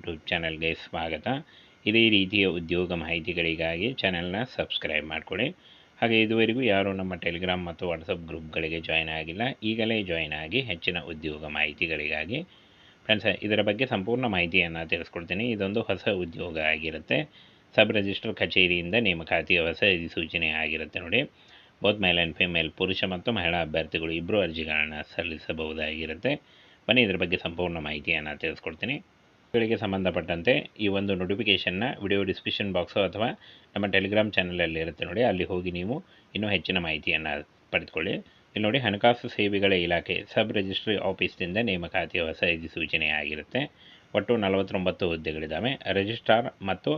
YouTube ಚಾನಲ್ಗೆ ಸ್ವಾಗತ. ಇದೇ ರೀತಿಯ ಉದ್ಯೋಗ ಮಾಹಿತಿಗಳಿಗಾಗಿ ಚಾನಲ್ನ ಸಬ್ಸ್ಕ್ರೈಬ್ ಮಾಡಿಕೊಳ್ಳಿ. ಹಾಗೆ ಇದುವರೆಗೂ ಯಾರು ನಮ್ಮ ಟೆಲಿಗ್ರಾಮ್ ಮತ್ತು ವಾಟ್ಸಪ್ ಗ್ರೂಪ್ಗಳಿಗೆ ಜಾಯ್ನ್ ಆಗಿಲ್ಲ, ಈಗಲೇ ಜಾಯ್ನ್ ಆಗಿ ಹೆಚ್ಚಿನ ಉದ್ಯೋಗ ಮಾಹಿತಿಗಳಿಗಾಗಿ. ಫ್ರೆಂಡ್ಸ್, ಇದರ ಬಗ್ಗೆ ಸಂಪೂರ್ಣ ಮಾಹಿತಿಯನ್ನು ತಿಳಿಸ್ಕೊಡ್ತೀನಿ. ಇದೊಂದು ಹೊಸ ಉದ್ಯೋಗ ಆಗಿರುತ್ತೆ. ಸಬ್ ರಿಜಿಸ್ಟರ್ ಕಚೇರಿಯಿಂದ ನೇಮಕಾತಿಯ ಹೊಸ ಅಧಿಸೂಚನೆ ಆಗಿರುತ್ತೆ ನೋಡಿ. ಬೋತ್ ಮೇಲ್ ಆ್ಯಂಡ್ ಫಿಮೇಲ್, ಪುರುಷ ಮತ್ತು ಮಹಿಳಾ ಅಭ್ಯರ್ಥಿಗಳು ಇಬ್ಬರು ಅರ್ಜಿಗಳನ್ನು ಸಲ್ಲಿಸಬಹುದಾಗಿರುತ್ತೆ. ಬನ್ನಿ ಇದರ ಬಗ್ಗೆ ಸಂಪೂರ್ಣ ಮಾಹಿತಿಯನ್ನು ತಿಳಿಸ್ಕೊಡ್ತೀನಿ. ಗಳಿಗೆ ಸಂಬಂಧಪಟ್ಟಂತೆ ಈ ಒಂದು ನೋಟಿಫಿಕೇಷನ್ನ ವಿಡಿಯೋ ಡಿಸ್ಕ್ರಿಪ್ಷನ್ ಬಾಕ್ಸು ಅಥವಾ ನಮ್ಮ ಟೆಲಿಗ್ರಾಮ್ ಚಾನಲಲ್ಲಿ ಇರುತ್ತೆ ನೋಡಿ, ಅಲ್ಲಿ ಹೋಗಿ ನೀವು ಇನ್ನೂ ಹೆಚ್ಚಿನ ಮಾಹಿತಿಯನ್ನು ಪಡೆದುಕೊಳ್ಳಿ. ಇಲ್ಲಿ ನೋಡಿ, ಹಣಕಾಸು ಸೇವೆಗಳ ಇಲಾಖೆ ಸಬ್ ರಿಜಿಸ್ಟ್ರಿ ಆಫೀಸ್ನಿಂದ ನೇಮಕಾತಿಯ ಹೊಸ ಅಧಿಸೂಚನೆ ಆಗಿರುತ್ತೆ. ಒಟ್ಟು 49 ಹುದ್ದೆಗಳಿದ್ದಾವೆ. ರಿಜಿಸ್ಟ್ರಾರ್ ಮತ್ತು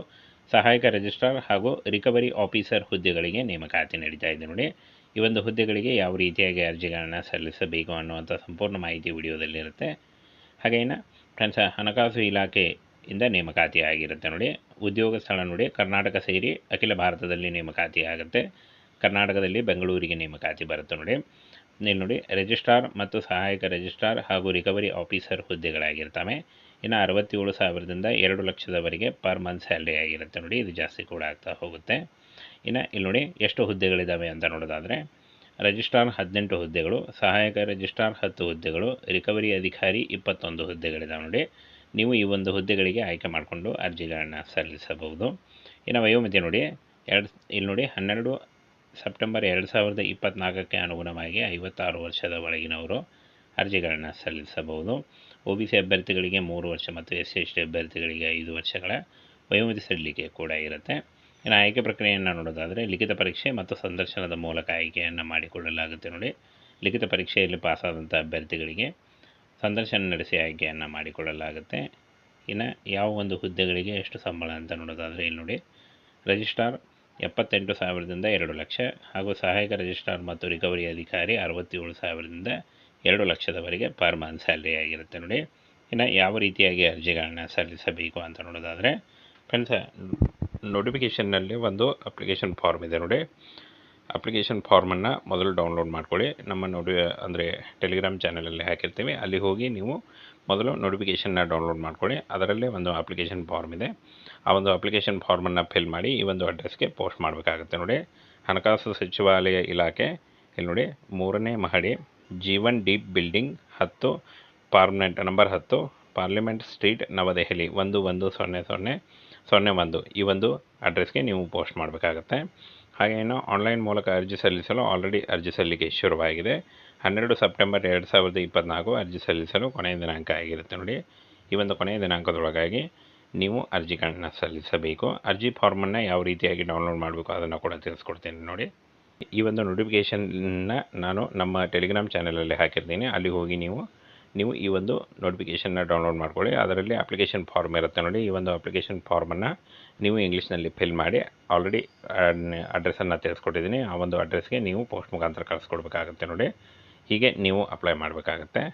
ಸಹಾಯಕ ರಿಜಿಸ್ಟ್ರಾರ್ ಹಾಗೂ ರಿಕವರಿ ಆಫೀಸರ್ ಹುದ್ದೆಗಳಿಗೆ ನೇಮಕಾತಿ ನಡೀತಾ ಇದೆ ನೋಡಿ. ಈ ಒಂದು ಹುದ್ದೆಗಳಿಗೆ ಯಾವ ರೀತಿಯಾಗಿ ಅರ್ಜಿಗಳನ್ನು ಸಲ್ಲಿಸಬೇಕು ಅನ್ನುವಂಥ ಸಂಪೂರ್ಣ ಮಾಹಿತಿ ವಿಡಿಯೋದಲ್ಲಿರುತ್ತೆ. ಹಾಗೇನು ಫ್ರೆಂಡ್ಸ್, ಹಣಕಾಸು ಇಲಾಖೆಯಿಂದ ನೇಮಕಾತಿ ಆಗಿರುತ್ತೆ ನೋಡಿ. ಉದ್ಯೋಗ ಸ್ಥಳ ನೋಡಿ, ಕರ್ನಾಟಕ ಸೇರಿ ಅಖಿಲ ಭಾರತದಲ್ಲಿ ನೇಮಕಾತಿ ಆಗುತ್ತೆ. ಕರ್ನಾಟಕದಲ್ಲಿ ಬೆಂಗಳೂರಿಗೆ ನೇಮಕಾತಿ ಬರುತ್ತೆ ನೋಡಿ. ಇಲ್ಲಿ ನೋಡಿ, ರಿಜಿಸ್ಟ್ರಾರ್ ಮತ್ತು ಸಹಾಯಕ ರಿಜಿಸ್ಟ್ರಾರ್ ಹಾಗೂ ರಿಕವರಿ ಆಫೀಸರ್ ಹುದ್ದೆಗಳಾಗಿರ್ತವೆ. ಇನ್ನು 67,000ದಿಂದ 2 ಲಕ್ಷದವರೆಗೆ ಪರ್ ಮಂತ್ ಸ್ಯಾಲ್ರಿ ಆಗಿರುತ್ತೆ ನೋಡಿ. ಇದು ಜಾಸ್ತಿ ಕೂಡ ಆಗ್ತಾ ಹೋಗುತ್ತೆ. ಇನ್ನು ಇಲ್ಲಿ ನೋಡಿ, ಎಷ್ಟು ಹುದ್ದೆಗಳಿದ್ದಾವೆ ಅಂತ ನೋಡೋದಾದರೆ, ರಿಜಿಸ್ಟ್ರಾರ್ 18 ಹುದ್ದೆಗಳು, ಸಹಾಯಕ ರಿಜಿಸ್ಟ್ರಾರ್ 10 ಹುದ್ದೆಗಳು, ರಿಕವರಿ ಅಧಿಕಾರಿ 21 ಹುದ್ದೆಗಳಿದ್ದಾವೆ ನೋಡಿ. ನೀವು ಈ ಒಂದು ಹುದ್ದೆಗಳಿಗೆ ಆಯ್ಕೆ ಮಾಡಿಕೊಂಡು ಅರ್ಜಿಗಳನ್ನು ಸಲ್ಲಿಸಬಹುದು. ಇನ್ನು ವಯೋಮಿತಿ ನೋಡಿ, ಇಲ್ಲಿ ನೋಡಿ 12 ಸೆಪ್ಟೆಂಬರ್ 2024ಕ್ಕೆ ಅನುಗುಣವಾಗಿ 56 ವರ್ಷದ ಒಳಗಿನವರು ಅರ್ಜಿಗಳನ್ನು ಸಲ್ಲಿಸಬಹುದು. OBC ಅಭ್ಯರ್ಥಿಗಳಿಗೆ 3 ವರ್ಷ ಮತ್ತು SC/ST ಅಭ್ಯರ್ಥಿಗಳಿಗೆ 5 ವರ್ಷಗಳ ವಯೋಮಿತಿ ಸಡಿಲಿಕೆ ಕೂಡ ಇರುತ್ತೆ. ಇನ್ನು ಆಯ್ಕೆ ಪ್ರಕ್ರಿಯೆಯನ್ನು ನೋಡೋದಾದರೆ, ಲಿಖಿತ ಪರೀಕ್ಷೆ ಮತ್ತು ಸಂದರ್ಶನದ ಮೂಲಕ ಆಯ್ಕೆಯನ್ನು ಮಾಡಿಕೊಳ್ಳಲಾಗುತ್ತೆ ನೋಡಿ. ಲಿಖಿತ ಪರೀಕ್ಷೆಯಲ್ಲಿ ಪಾಸಾದಂಥ ಅಭ್ಯರ್ಥಿಗಳಿಗೆ ಸಂದರ್ಶನ ನಡೆಸಿ ಆಯ್ಕೆಯನ್ನು ಮಾಡಿಕೊಳ್ಳಲಾಗುತ್ತೆ. ಇನ್ನು ಯಾವ ಒಂದು ಹುದ್ದೆಗಳಿಗೆ ಎಷ್ಟು ಸಂಬಳ ಅಂತ ನೋಡೋದಾದರೆ, ಇಲ್ಲಿ ನೋಡಿ, ರಿಜಿಸ್ಟ್ರಾರ್ 78,000ದಿಂದ 2 ಲಕ್ಷ ಹಾಗೂ ಸಹಾಯಕ ರಿಜಿಸ್ಟ್ರಾರ್ ಮತ್ತು ರಿಕವರಿ ಅಧಿಕಾರಿ 67,000ದಿಂದ 2 ಲಕ್ಷದವರೆಗೆ ಪರ್ ಮಂತ್ ಸ್ಯಾಲ್ರಿ ಆಗಿರುತ್ತೆ ನೋಡಿ. ಇನ್ನು ಯಾವ ರೀತಿಯಾಗಿ ಅರ್ಜಿಗಳನ್ನು ಸಲ್ಲಿಸಬೇಕು ಅಂತ ನೋಡೋದಾದರೆ, ಫ್ರೆಂಡ್ಸ್, ನೋಟಿಫಿಕೇಷನ್ನಲ್ಲಿ ಒಂದು ಅಪ್ಲಿಕೇಶನ್ ಫಾರ್ಮ್ ಇದೆ ನೋಡಿ. ಅಪ್ಲಿಕೇಶನ್ ಫಾರ್ಮನ್ನು ಮೊದಲು ಡೌನ್ಲೋಡ್ ಮಾಡ್ಕೊಳ್ಳಿ. ನಮ್ಮ ಅಂದರೆ ಟೆಲಿಗ್ರಾಮ್ ಚಾನಲಲ್ಲಿ ಹಾಕಿರ್ತೀವಿ, ಅಲ್ಲಿ ಹೋಗಿ ನೀವು ಮೊದಲು ನೋಟಿಫಿಕೇಷನ್ನ ಡೌನ್ಲೋಡ್ ಮಾಡ್ಕೊಳ್ಳಿ. ಅದರಲ್ಲೇ ಒಂದು ಅಪ್ಲಿಕೇಶನ್ ಫಾರ್ಮ್ ಇದೆ. ಆ ಒಂದು ಅಪ್ಲಿಕೇಶನ್ ಫಾರ್ಮನ್ನು ಫಿಲ್ ಮಾಡಿ ಈ ಒಂದು ಅಡ್ರೆಸ್ಗೆ ಪೋಸ್ಟ್ ಮಾಡಬೇಕಾಗುತ್ತೆ ನೋಡಿ. ಹಣಕಾಸು ಸಚಿವಾಲಯ ಇಲಾಖೆ, ಇಲ್ಲಿ ನೋಡಿ, 3ನೇ ಮಹಡಿ, G1 deep building 10, permanent number 10, parliament street, Navadehali 110001 ಈ ಒಂದು ಅಡ್ರೆಸ್ಗೆ ನೀವು ಪೋಸ್ಟ್ ಮಾಡಬೇಕಾಗತ್ತೆ. ಹಾಗೇನು ಆನ್ಲೈನ್ ಮೂಲಕ ಅರ್ಜಿ ಸಲ್ಲಿಸಲು ಆಲ್ರೆಡಿ ಅರ್ಜಿ ಸಲ್ಲಿಕೆ ಶುರುವಾಗಿದೆ. 12 ಸೆಪ್ಟೆಂಬರ್ 2024 ಅರ್ಜಿ ಸಲ್ಲಿಸಲು ಕೊನೆಯ ದಿನಾಂಕ ಆಗಿರುತ್ತೆ ನೋಡಿ. ಈ ಒಂದು ಕೊನೆಯ ದಿನಾಂಕದೊಳಗಾಗಿ ನೀವು ಅರ್ಜಿಗಳನ್ನು ಸಲ್ಲಿಸಬೇಕು. ಅರ್ಜಿ ಫಾರ್ಮನ್ನು ಯಾವ ರೀತಿಯಾಗಿ ಡೌನ್ಲೋಡ್ ಮಾಡಬೇಕು ಅದನ್ನು ಕೂಡ ತಿಳಿಸ್ಕೊಡ್ತೀನಿ ನೋಡಿ. ಈ ಒಂದು ನೋಟಿಫಿಕೇಷನ್ನ ನಾನು ನಮ್ಮ ಟೆಲಿಗ್ರಾಮ್ ಚಾನಲಲ್ಲಿ ಹಾಕಿರ್ತೀನಿ, ಅಲ್ಲಿ ಹೋಗಿ ನೀವು ಈ ಒಂದು ನೋಟಿಫಿಕೇಷನ್ನ ಡೌನ್ಲೋಡ್ ಮಾಡ್ಕೊಳ್ಳಿ. ಅದರಲ್ಲಿ ಅಪ್ಲಿಕೇಶನ್ ಫಾರ್ಮ್ ಇರುತ್ತೆ ನೋಡಿ. ಈ ಒಂದು ಅಪ್ಲಿಕೇಶನ್ ಫಾರ್ಮನ್ನು ನೀವು ಇಂಗ್ಲೀಷ್ನಲ್ಲಿ ಫಿಲ್ ಮಾಡಿ ಆಲ್ರೆಡಿ ಅಡ್ರೆಸ್ಸನ್ನು ತಿಳಿಸ್ಕೊಟ್ಟಿದ್ದೀನಿ. ಆ ಒಂದು ಅಡ್ರೆಸ್ಗೆ ನೀವು ಪೋಸ್ಟ್ ಮುಖಾಂತರ ಕಳಿಸ್ಕೊಡ್ಬೇಕಾಗತ್ತೆ ನೋಡಿ. ಹೀಗೆ ನೀವು ಅಪ್ಲೈ ಮಾಡಬೇಕಾಗತ್ತೆ.